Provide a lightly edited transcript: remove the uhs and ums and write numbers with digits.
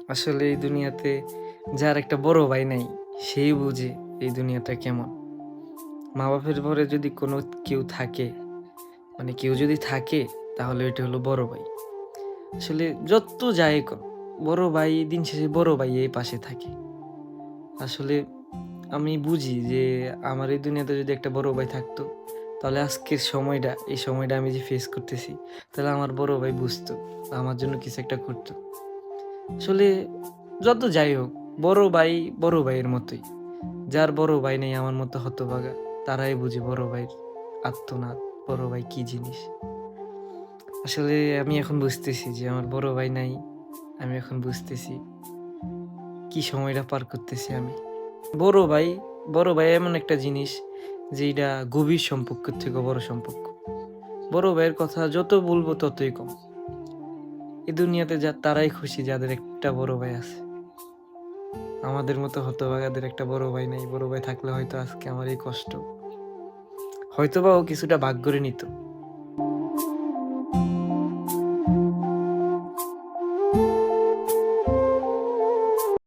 আসলে এই দুনিয়াতে যার একটা বড় ভাই নাই, সেই বুঝে এই দুনিয়াটা কেমন। মা-বাপের পরে যদি কোনো কেউ থাকে, মানে কেউ যদি থাকে, তাহলে ওইটা হলো বড় ভাই। আসলে যত যাই কর, বড় ভাই দিন শেষে বড় ভাই এই পাশে থাকে। আসলে আমি বুঝি যে আমার এই দুনিয়াতে যদি একটা বড় ভাই থাকতো, তাহলে আজকের সময়টা, এই সময়টা আমি যে ফেস করতেছি, তাহলে আমার বড় ভাই বুঝতো, আমার জন্য কিছু একটা করতো। আসলে যত যাই হোক, বড় ভাই বড় ভাইয়ের মতোই। যার বড় ভাই নেই আমার মতো হতভাগা, তারাই বুঝে বড় ভাইয়ের আর্তনাদ, বড় ভাই কি জিনিস। আসলে আমি এখন বুঝতেছি যে আমার বড় ভাই নাই। আমি এখন বুঝতেছি কি সময়টা পার করতেছি আমি। বড় ভাই, বড় ভাই এমন একটা জিনিস যেইটা গভীর সম্পর্কের থেকেও বড় সম্পর্ক। বড় ভাইয়ের কথা যত বলবো ততই কম। এই দুনিয়াতে তারাই খুশি যাদের একটা বড় ভাই আছে। আমাদের মতো হতভাগাদের একটা বড় ভাই নাই। বড় ভাই থাকলে হয়তো আজকে আমার এই কষ্ট। হয়তোবা ও কিছুটা ভাগ করে নিত।